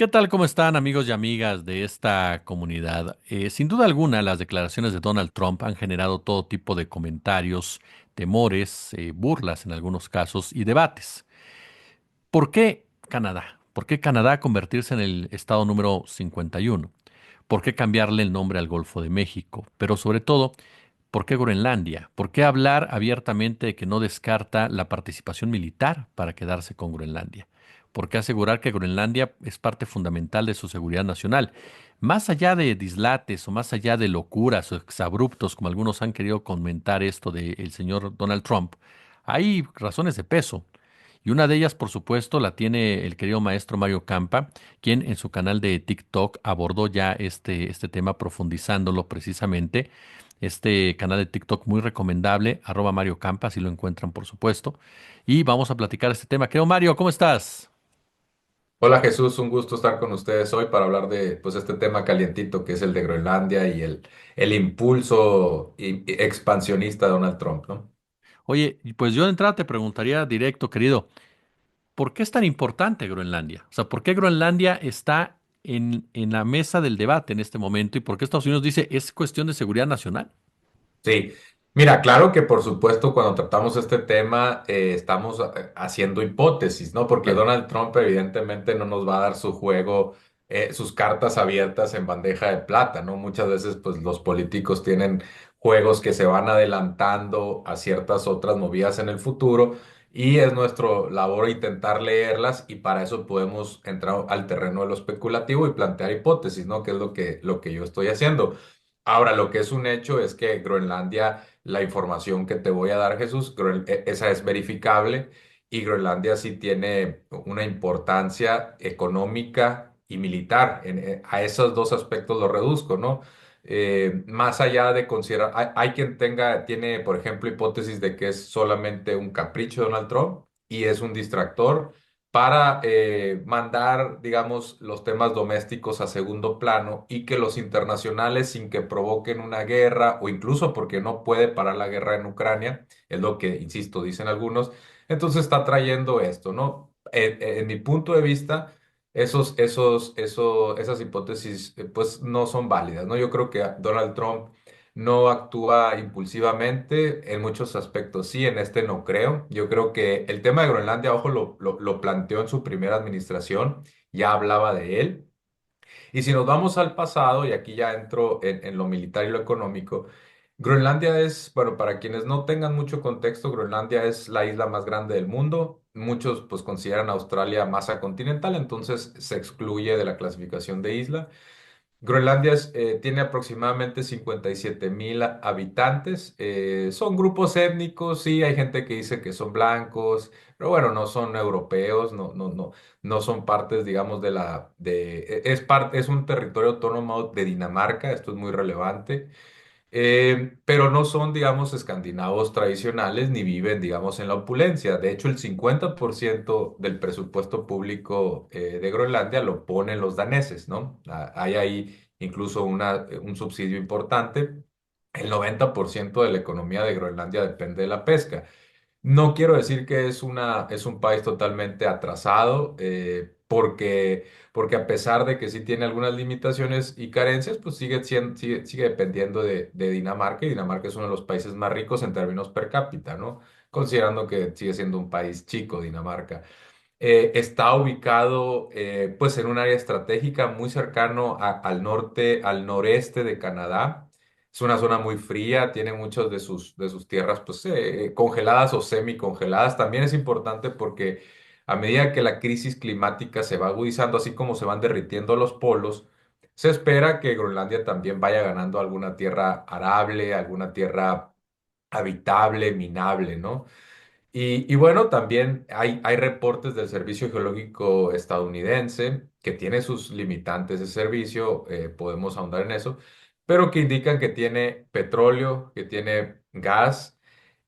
¿Qué tal? ¿Cómo están amigos y amigas de esta comunidad? Sin duda alguna, las declaraciones de Donald Trump han generado todo tipo de comentarios, temores, burlas en algunos casos y debates. ¿Por qué Canadá? ¿Por qué Canadá convertirse en el estado número 51? ¿Por qué cambiarle el nombre al Golfo de México? Pero sobre todo, ¿por qué Groenlandia? ¿Por qué hablar abiertamente de que no descarta la participación militar para quedarse con Groenlandia? ¿Por qué asegurar que Groenlandia es parte fundamental de su seguridad nacional? Más allá de dislates o más allá de locuras o exabruptos, como algunos han querido comentar esto del señor Donald Trump, hay razones de peso. Y una de ellas, por supuesto, la tiene el querido maestro Mario Campa, quien en su canal de TikTok abordó ya este tema profundizándolo precisamente. Este canal de TikTok muy recomendable, @Mario Campa, si lo encuentran, por supuesto. Y vamos a platicar este tema. Querido Mario, ¿cómo estás? Hola Jesús, un gusto estar con ustedes hoy para hablar de este tema calientito que es el de Groenlandia y el impulso expansionista de Donald Trump, ¿no? Oye, y pues yo de entrada te preguntaría directo, querido, ¿por qué es tan importante Groenlandia? O sea, ¿por qué Groenlandia está en la mesa del debate en este momento y por qué Estados Unidos dice es cuestión de seguridad nacional? Sí, mira, claro que por supuesto cuando tratamos este tema estamos haciendo hipótesis, ¿no? Porque Claro. Donald Trump evidentemente no nos va a dar su juego, sus cartas abiertas en bandeja de plata, ¿no? Muchas veces pues los políticos tienen juegos que se van adelantando a ciertas otras movidas en el futuro y es nuestro labor intentar leerlas y para eso podemos entrar al terreno de lo especulativo y plantear hipótesis, ¿no? Que es lo que yo estoy haciendo. Ahora, lo que es un hecho es que Groenlandia, la información que te voy a dar, Jesús, esa es verificable y Groenlandia sí tiene una importancia económica y militar. A esos dos aspectos lo reduzco, ¿no? Más allá de considerar, hay quien tiene, por ejemplo, hipótesis de que es solamente un capricho de Donald Trump y es un distractor para mandar, digamos, los temas domésticos a segundo plano y que los internacionales, sin que provoquen una guerra o incluso porque no puede parar la guerra en Ucrania, es lo que, insisto, dicen algunos, entonces está trayendo esto, ¿no? En mi punto de vista, esas hipótesis, pues no son válidas, ¿no? Yo creo que Donald Trump no actúa impulsivamente en muchos aspectos. Sí, en este no creo. Yo creo que el tema de Groenlandia, ojo, lo planteó en su primera administración, ya hablaba de él. Y si nos vamos al pasado, y aquí ya entro en lo militar y lo económico, Groenlandia es, bueno, para quienes no tengan mucho contexto, Groenlandia es la isla más grande del mundo. Muchos pues consideran a Australia masa continental, entonces se excluye de la clasificación de isla. Groenlandia tiene aproximadamente 57.000 habitantes. Son grupos étnicos, sí, hay gente que dice que son blancos, pero bueno, no son europeos, no son partes, digamos, es un territorio autónomo de Dinamarca, esto es muy relevante. Pero no son, digamos, escandinavos tradicionales ni viven, digamos, en la opulencia. De hecho, el 50% del presupuesto público de Groenlandia lo ponen los daneses, ¿no? Hay ahí incluso un subsidio importante. El 90% de la economía de Groenlandia depende de la pesca. No quiero decir que es un país totalmente atrasado, porque a pesar de que sí tiene algunas limitaciones y carencias, pues sigue dependiendo de Dinamarca, y Dinamarca es uno de los países más ricos en términos per cápita, ¿no? Considerando que sigue siendo un país chico, Dinamarca. Está ubicado pues en un área estratégica muy cercano al norte, al noreste de Canadá. Es una zona muy fría, tiene muchas de sus tierras pues, congeladas o semicongeladas. También es importante porque a medida que la crisis climática se va agudizando, así como se van derritiendo los polos, se espera que Groenlandia también vaya ganando alguna tierra arable, alguna tierra habitable, minable, ¿no? Y bueno, también hay reportes del Servicio Geológico estadounidense que tiene sus limitantes de servicio, podemos ahondar en eso, pero que indican que tiene petróleo, que tiene gas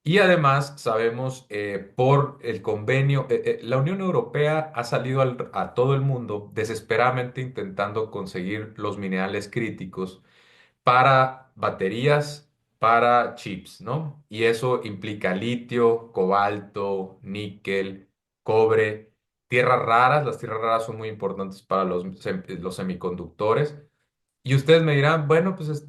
y además sabemos por el convenio, la Unión Europea ha salido a todo el mundo desesperadamente intentando conseguir los minerales críticos para baterías, para chips, ¿no? Y eso implica litio, cobalto, níquel, cobre, tierras raras. Las tierras raras son muy importantes para los semiconductores. Y ustedes me dirán, bueno, pues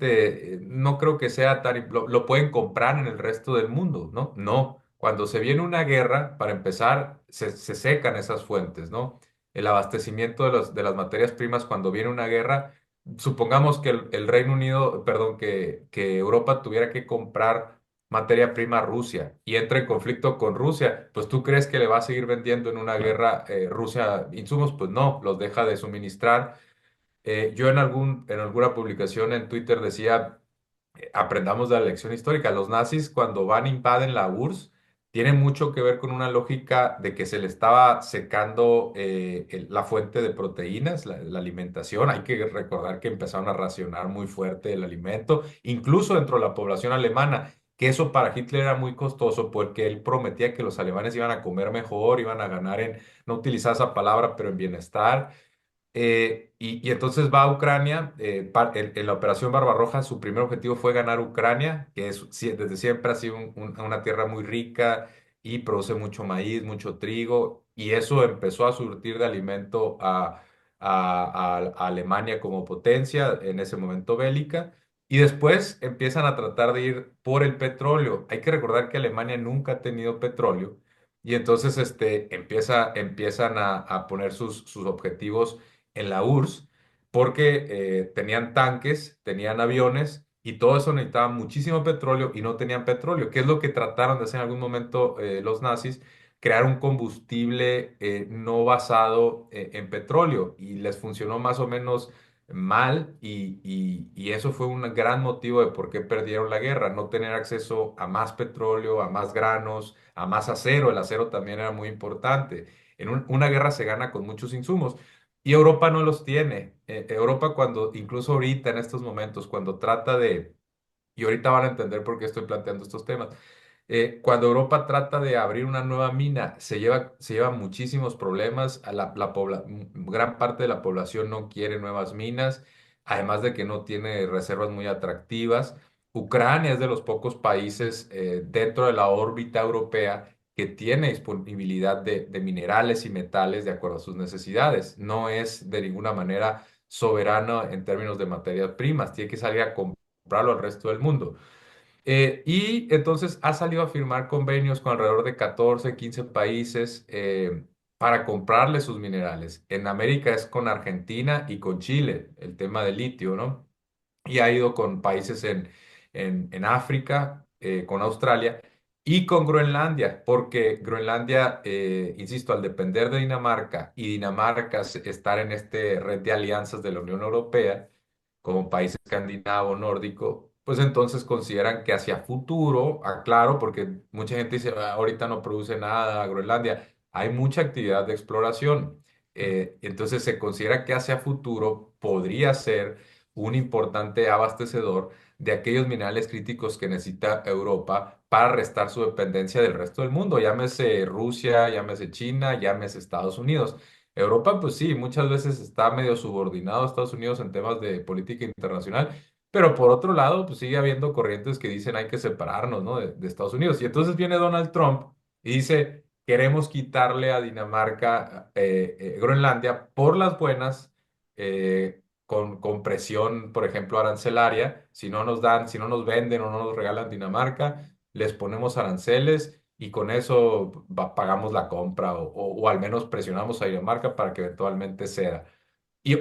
no creo que sea tan, lo pueden comprar en el resto del mundo, ¿no? No, cuando se viene una guerra, para empezar, se secan esas fuentes, ¿no? El abastecimiento de las materias primas cuando viene una guerra, supongamos que el Reino Unido, perdón, que Europa tuviera que comprar materia prima a Rusia y entra en conflicto con Rusia, pues ¿tú crees que le va a seguir vendiendo en una guerra Rusia insumos? Pues no, los deja de suministrar. Yo en alguna publicación en Twitter decía, aprendamos de la lección histórica. Los nazis cuando van e invaden la URSS tienen mucho que ver con una lógica de que se le estaba secando la fuente de proteínas, la alimentación. Hay que recordar que empezaron a racionar muy fuerte el alimento, incluso dentro de la población alemana. Que eso para Hitler era muy costoso porque él prometía que los alemanes iban a comer mejor, iban a ganar en, no utilizaba esa palabra, pero en bienestar. Y entonces va a Ucrania. En la Operación Barbarroja, su primer objetivo fue ganar Ucrania, que desde siempre ha sido una tierra muy rica y produce mucho maíz, mucho trigo, y eso empezó a surtir de alimento a Alemania como potencia en ese momento bélica. Y después empiezan a tratar de ir por el petróleo. Hay que recordar que Alemania nunca ha tenido petróleo. Y entonces empiezan a poner sus objetivos en la URSS porque tenían tanques, tenían aviones y todo eso necesitaba muchísimo petróleo y no tenían petróleo. ¿Qué es lo que trataron de hacer en algún momento los nazis? Crear un combustible no basado en petróleo y les funcionó más o menos mal y eso fue un gran motivo de por qué perdieron la guerra, no tener acceso a más petróleo, a más granos, a más acero. El acero también era muy importante. Una guerra se gana con muchos insumos. Y Europa no los tiene. Europa cuando, incluso ahorita en estos momentos, cuando trata de, y ahorita van a entender por qué estoy planteando estos temas, cuando Europa trata de abrir una nueva mina, se lleva muchísimos problemas. Gran parte de la población no quiere nuevas minas, además de que no tiene reservas muy atractivas. Ucrania es de los pocos países dentro de la órbita europea que tiene disponibilidad de minerales y metales de acuerdo a sus necesidades. No es de ninguna manera soberano en términos de materias primas, tiene que salir a comprarlo al resto del mundo. Y entonces ha salido a firmar convenios con alrededor de 14, 15 países para comprarle sus minerales. En América es con Argentina y con Chile, el tema del litio, ¿no? Y ha ido con países en África, con Australia y con Groenlandia, porque Groenlandia, insisto, al depender de Dinamarca y Dinamarca estar en este red de alianzas de la Unión Europea, como país escandinavo, nórdico, pues entonces consideran que hacia futuro, aclaro, porque mucha gente dice, "Ah, ahorita no produce nada Groenlandia, hay mucha actividad de exploración. Entonces se considera que hacia futuro podría ser un importante abastecedor de aquellos minerales críticos que necesita Europa para restar su dependencia del resto del mundo, llámese Rusia, llámese China, llámese Estados Unidos. Europa, pues sí, muchas veces está medio subordinado a Estados Unidos en temas de política internacional, pero por otro lado, pues sigue habiendo corrientes que dicen hay que separarnos, ¿no? de Estados Unidos. Y entonces viene Donald Trump y dice, queremos quitarle a Dinamarca, Groenlandia por las buenas, con presión, por ejemplo, arancelaria. Si no nos dan, si no nos venden o no nos regalan Dinamarca, les ponemos aranceles y con eso pagamos la compra o al menos presionamos a Dinamarca para que eventualmente ceda.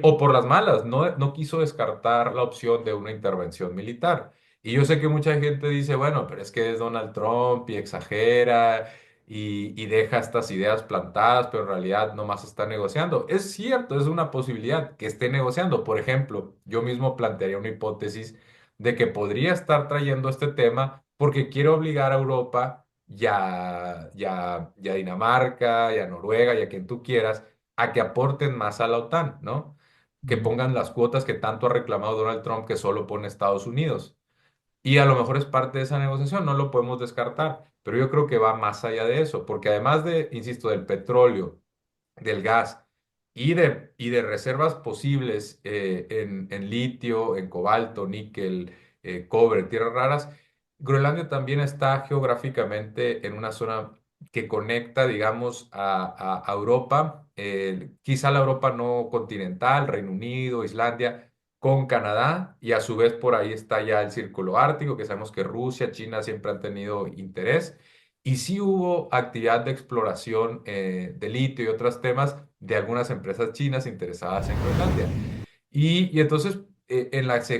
O por las malas, no quiso descartar la opción de una intervención militar. Y yo sé que mucha gente dice, bueno, pero es que es Donald Trump y exagera y deja estas ideas plantadas, pero en realidad nomás está negociando. Es cierto, es una posibilidad que esté negociando. Por ejemplo, yo mismo plantearía una hipótesis de que podría estar trayendo este tema porque quiere obligar a Europa y a Dinamarca y a Noruega y a quien tú quieras a que aporten más a la OTAN, ¿no? Que Ujú. pongan las cuotas que tanto ha reclamado Donald Trump que solo pone Estados Unidos. Y a lo mejor es parte de esa negociación, no lo podemos descartar, pero yo creo que va más allá de eso, porque además de, insisto, del petróleo, del gas y de reservas posibles en litio, en cobalto, níquel, cobre, tierras raras, Groenlandia también está geográficamente en una zona que conecta, digamos, a Europa, quizá la Europa no continental, Reino Unido, Islandia, con Canadá, y a su vez por ahí está ya el Círculo Ártico, que sabemos que Rusia, China siempre han tenido interés, y sí hubo actividad de exploración de litio y otros temas de algunas empresas chinas interesadas en Groenlandia. Y entonces,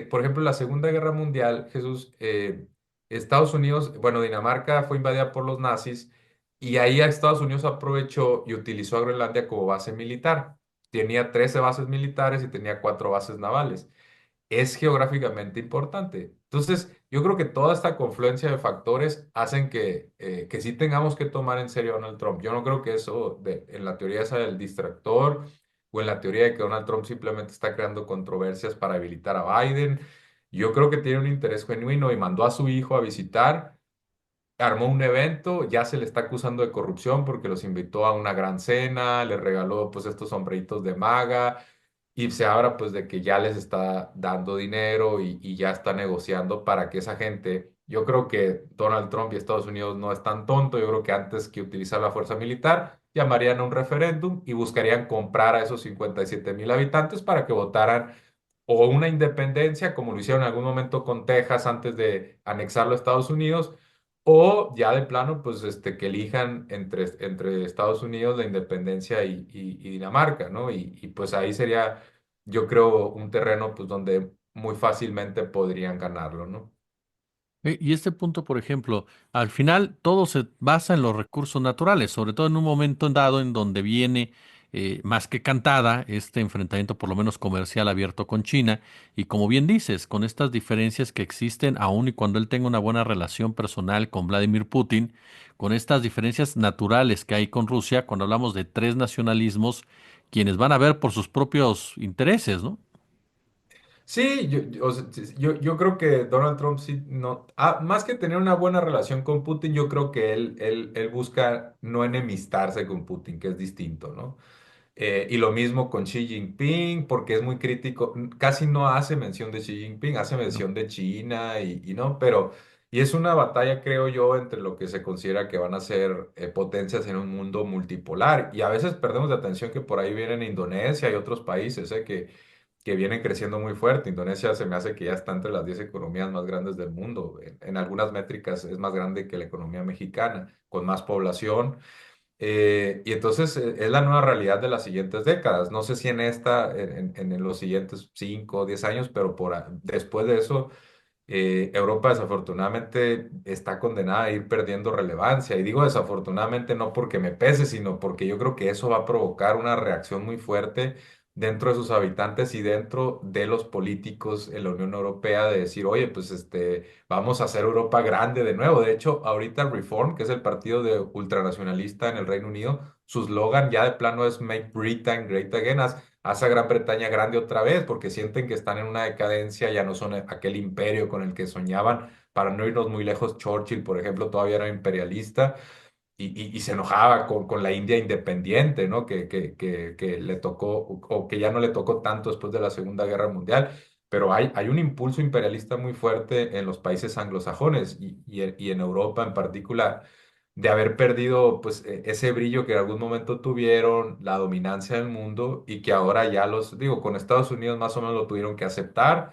por ejemplo, en la Segunda Guerra Mundial, Jesús, Estados Unidos, bueno, Dinamarca fue invadida por los nazis y ahí Estados Unidos aprovechó y utilizó a Groenlandia como base militar. Tenía 13 bases militares y tenía 4 bases navales. Es geográficamente importante. Entonces, yo creo que toda esta confluencia de factores hacen que sí tengamos que tomar en serio a Donald Trump. Yo no creo que eso, en la teoría esa del distractor o en la teoría de que Donald Trump simplemente está creando controversias para habilitar a Biden. Yo creo que tiene un interés genuino y mandó a su hijo a visitar, armó un evento, ya se le está acusando de corrupción porque los invitó a una gran cena, le regaló pues estos sombreritos de maga y se habla pues de que ya les está dando dinero y ya está negociando para que esa gente, yo creo que Donald Trump y Estados Unidos no es tan tonto, yo creo que antes que utilizar la fuerza militar, llamarían a un referéndum y buscarían comprar a esos 57,000 habitantes para que votaran o una independencia, como lo hicieron en algún momento con Texas antes de anexarlo a Estados Unidos, o ya de plano, pues que elijan entre Estados Unidos la independencia y Dinamarca, ¿no? Y pues ahí sería, yo creo, un terreno pues donde muy fácilmente podrían ganarlo, ¿no? Y este punto, por ejemplo, al final todo se basa en los recursos naturales, sobre todo en un momento dado en donde viene más que cantada este enfrentamiento, por lo menos comercial abierto con China, y como bien dices, con estas diferencias que existen, aun y cuando él tenga una buena relación personal con Vladimir Putin, con estas diferencias naturales que hay con Rusia, cuando hablamos de tres nacionalismos, quienes van a ver por sus propios intereses, ¿no? Sí, o sea, sí, yo creo que Donald Trump sí, no, más que tener una buena relación con Putin, yo creo que él busca no enemistarse con Putin, que es distinto, ¿no? Y lo mismo con Xi Jinping, porque es muy crítico, casi no hace mención de Xi Jinping, hace No. mención de China y no, pero, y es una batalla, creo yo, entre lo que se considera que van a ser potencias en un mundo multipolar, y a veces perdemos de atención que por ahí vienen Indonesia y otros países, que vienen creciendo muy fuerte. Indonesia se me hace que ya está entre las 10 economías más grandes del mundo. En algunas métricas es más grande que la economía mexicana, con más población. Y entonces es la nueva realidad de las siguientes décadas. No sé si en esta, en los siguientes 5 o 10 años, pero después de eso, Europa desafortunadamente está condenada a ir perdiendo relevancia. Y digo desafortunadamente no porque me pese, sino porque yo creo que eso va a provocar una reacción muy fuerte dentro de sus habitantes y dentro de los políticos en la Unión Europea de decir, oye, pues vamos a hacer Europa grande de nuevo. De hecho, ahorita Reform, que es el partido de ultranacionalista en el Reino Unido, su slogan ya de plano es Make Britain Great Again. Hace a Gran Bretaña grande otra vez porque sienten que están en una decadencia, ya no son aquel imperio con el que soñaban. Para no irnos muy lejos, Churchill, por ejemplo, todavía era imperialista y se enojaba con la India independiente, ¿no? Que le tocó o que ya no le tocó tanto después de la Segunda Guerra Mundial. Pero hay un impulso imperialista muy fuerte en los países anglosajones y en Europa en particular de haber perdido pues ese brillo que en algún momento tuvieron, la dominancia del mundo y que ahora ya digo, con Estados Unidos más o menos lo tuvieron que aceptar,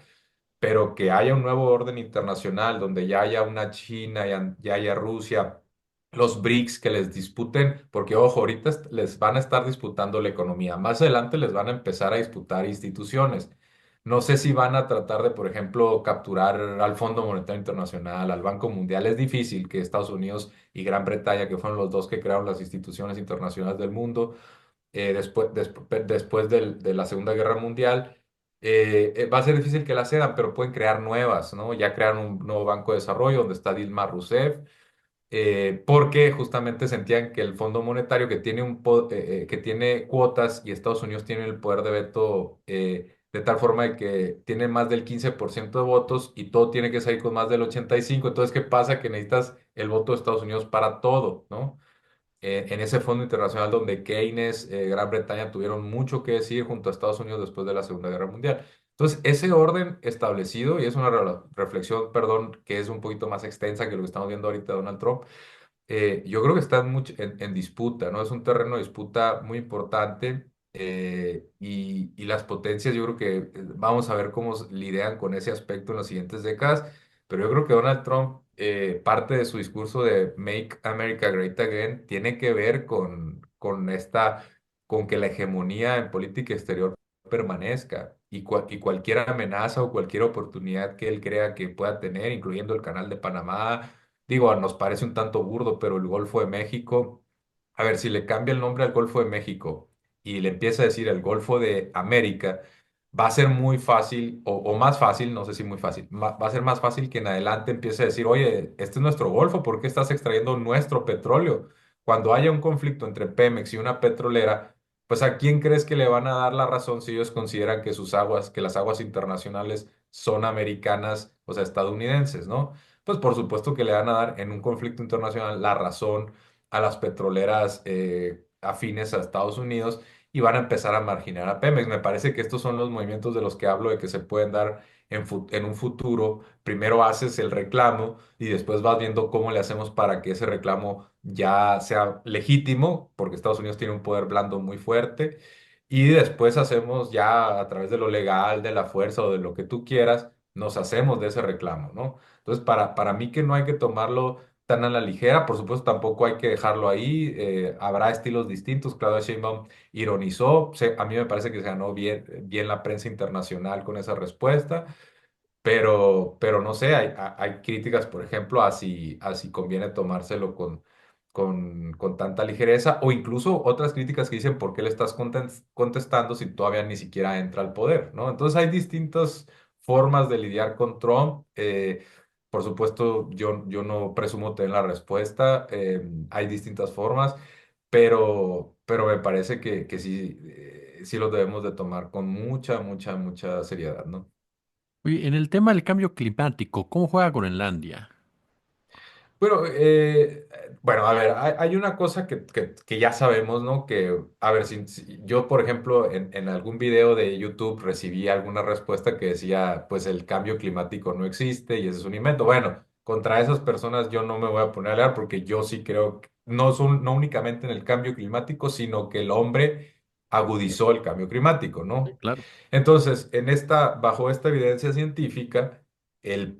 pero que haya un nuevo orden internacional donde ya haya una China, ya haya Rusia, los BRICS que les disputen, porque ojo, ahorita les van a estar disputando la economía, más adelante les van a empezar a disputar instituciones. No sé si van a tratar de, por ejemplo, capturar al Fondo Monetario Internacional, al Banco Mundial. Es difícil que Estados Unidos y Gran Bretaña, que fueron los dos que crearon las instituciones internacionales del mundo, después de la Segunda Guerra Mundial, va a ser difícil que la cedan, pero pueden crear nuevas, ¿no? Ya crearon un nuevo Banco de Desarrollo donde está Dilma Rousseff, porque justamente sentían que el Fondo Monetario que tiene cuotas y Estados Unidos tiene el poder de veto de tal forma de que tiene más del 15% de votos y todo tiene que salir con más del 85%. Entonces, ¿qué pasa? Que necesitas el voto de Estados Unidos para todo, ¿no? En ese fondo internacional donde Keynes, Gran Bretaña tuvieron mucho que decir junto a Estados Unidos después de la Segunda Guerra Mundial. Entonces, ese orden establecido, y es una reflexión, perdón, que es un poquito más extensa que lo que estamos viendo ahorita de Donald Trump, yo creo que está mucho en disputa, ¿no? Es un terreno de disputa muy importante y las potencias, yo creo que vamos a ver cómo lidian con ese aspecto en las siguientes décadas, pero yo creo que Donald Trump, parte de su discurso de Make America Great Again, tiene que ver con que la hegemonía en política exterior permanezca y cualquier amenaza o cualquier oportunidad que él crea que pueda tener, incluyendo el Canal de Panamá. Digo, nos parece un tanto burdo, pero el Golfo de México, a ver, si le cambia el nombre al Golfo de México y le empieza a decir el Golfo de América, va a ser muy fácil, o más fácil, no sé si muy fácil, va a ser más fácil que en adelante empiece a decir, oye, este es nuestro Golfo, ¿por qué estás extrayendo nuestro petróleo? Cuando haya un conflicto entre Pemex y una petrolera, pues ¿a quién crees que le van a dar la razón si ellos consideran que sus aguas, que las aguas internacionales son americanas, o sea, estadounidenses, ¿no? Pues por supuesto que le van a dar en un conflicto internacional la razón a las petroleras afines a Estados Unidos y van a empezar a marginar a Pemex. Me parece que estos son los movimientos de los que hablo de que se pueden dar en un futuro. Primero haces el reclamo y después vas viendo cómo le hacemos para que ese reclamo ya sea legítimo, porque Estados Unidos tiene un poder blando muy fuerte. Y después hacemos ya a través de lo legal, de la fuerza o de lo que tú quieras, nos hacemos de ese reclamo, ¿no? Entonces, para mí que no hay que tomarlo tan a la ligera, por supuesto tampoco hay que dejarlo ahí, habrá estilos distintos, Claudia Sheinbaum ironizó, a mí me parece que se ganó bien la prensa internacional con esa respuesta, pero no sé, hay críticas, por ejemplo, a si conviene tomárselo con tanta ligereza, o incluso otras críticas que dicen por qué le estás contestando si todavía ni siquiera entra al poder, ¿no? Entonces hay distintas formas de lidiar con Trump. Por supuesto, yo no presumo tener la respuesta, hay distintas formas, pero me parece que sí, sí lo debemos de tomar con mucha seriedad, ¿no? Oye, en el tema del cambio climático, ¿cómo juega Groenlandia? Bueno, bueno, a ver, hay una cosa que ya sabemos, ¿no? Que, a ver, si yo, por ejemplo, en algún video de YouTube recibí alguna respuesta que decía, pues el cambio climático no existe y ese es un invento. Bueno, contra esas personas yo no me voy a poner a hablar porque yo sí creo que no únicamente en el cambio climático, sino que el hombre agudizó el cambio climático, Sí, ¿no? claro. Entonces, bajo esta evidencia científica,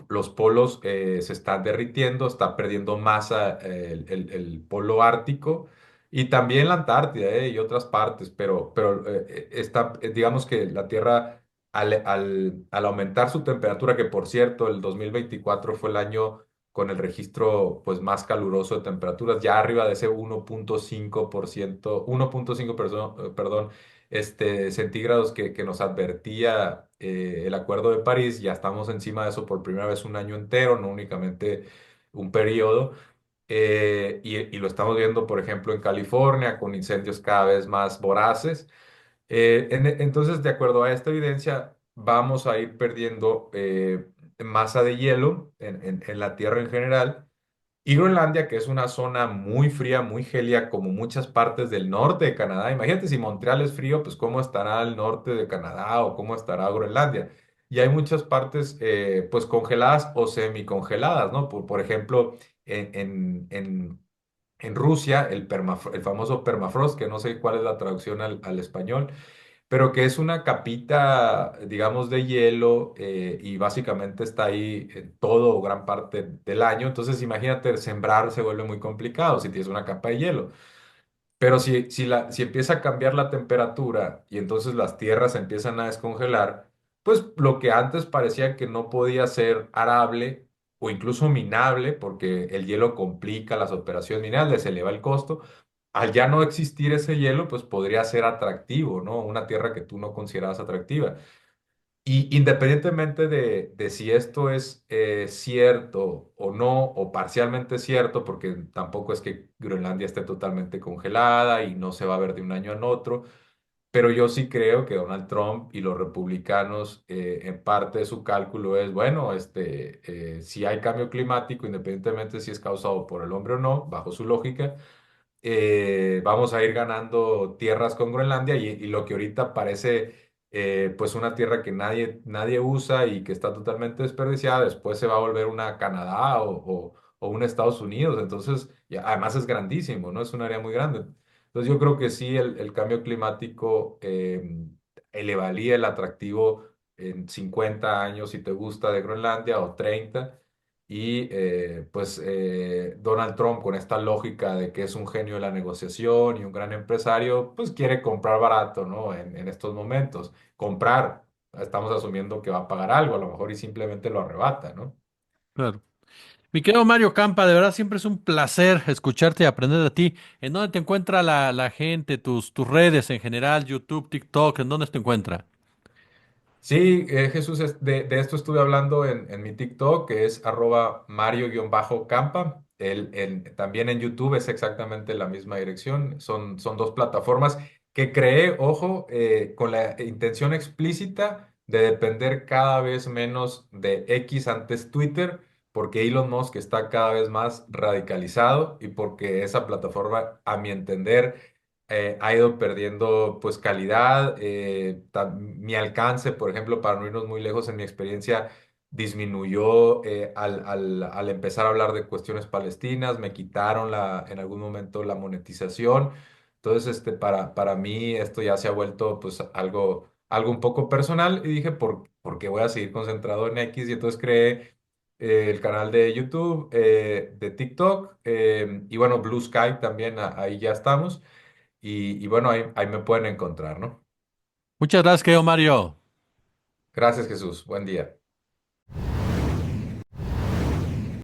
los polos se están derritiendo, está perdiendo masa el polo ártico y también la Antártida y otras partes, digamos que la Tierra, al aumentar su temperatura, que por cierto, el 2024 fue el año con el registro pues, más caluroso de temperaturas, ya arriba de ese 1.5%, 1.5, perdón, centígrados que nos advertía el Acuerdo de París. Ya estamos encima de eso por primera vez un año entero, no únicamente un periodo. Y lo estamos viendo, por ejemplo, en California, con incendios cada vez más voraces. Entonces, de acuerdo a esta evidencia, vamos a ir perdiendo masa de hielo en la Tierra en general. Y Groenlandia, que es una zona muy fría, muy gelia, como muchas partes del norte de Canadá. Imagínate si Montreal es frío, pues cómo estará el norte de Canadá o cómo estará Groenlandia. Y hay muchas partes pues congeladas o semicongeladas, ¿no? Por ejemplo, en, en, en, en Rusia, el famoso permafrost, que no sé cuál es la traducción al español, pero que es una capita, digamos, de hielo y básicamente está ahí todo o gran parte del año. Entonces, imagínate, sembrar se vuelve muy complicado si tienes una capa de hielo. Pero si empieza a cambiar la temperatura y entonces las tierras se empiezan a descongelar, pues lo que antes parecía que no podía ser arable o incluso minable, porque el hielo complica las operaciones minerales, se eleva el costo, al ya no existir ese hielo, pues podría ser atractivo, ¿no? Una tierra que tú no considerabas atractiva. Y independientemente de si esto es cierto o no, o parcialmente cierto, porque tampoco es que Groenlandia esté totalmente congelada y no se va a ver de un año en otro, pero yo sí creo que Donald Trump y los republicanos, en parte de su cálculo es, bueno, si hay cambio climático, independientemente si es causado por el hombre o no, bajo su lógica, vamos a ir ganando tierras con Groenlandia y lo que ahorita parece pues una tierra que nadie usa y que está totalmente desperdiciada, después se va a volver una Canadá o un Estados Unidos. Entonces, y además es grandísimo, ¿no? Es un área muy grande. Entonces yo creo que sí, el cambio climático elevaría el atractivo en 50 años, si te gusta, de Groenlandia o 30. Y Donald Trump, con esta lógica de que es un genio de la negociación y un gran empresario, pues quiere comprar barato, ¿no? En estos momentos. Comprar, estamos asumiendo que va a pagar algo, a lo mejor y simplemente lo arrebata, ¿no? Claro. Mi querido Mario Campa, de verdad siempre es un placer escucharte y aprender de ti. ¿En dónde te encuentra la gente, tus redes en general, YouTube, TikTok? ¿En dónde te encuentra? Sí, Jesús, de esto estuve hablando en mi TikTok, que es arroba Mario-Campa. También en YouTube es exactamente la misma dirección. Son dos plataformas que creé, ojo, con la intención explícita de depender cada vez menos de X antes Twitter, porque Elon Musk está cada vez más radicalizado y porque esa plataforma, a mi entender, ha ido perdiendo pues calidad, mi alcance, por ejemplo, para no irnos muy lejos en mi experiencia, disminuyó al empezar a hablar de cuestiones palestinas, me quitaron en algún momento la monetización. Entonces, para mí esto ya se ha vuelto pues algo un poco personal y dije, ¿por qué voy a seguir concentrado en X? Y entonces creé el canal de YouTube, de TikTok, y bueno, Blue Sky también, ahí ya estamos. Y bueno, ahí me pueden encontrar, ¿no? Muchas gracias, querido Mario. Gracias, Jesús. Buen día.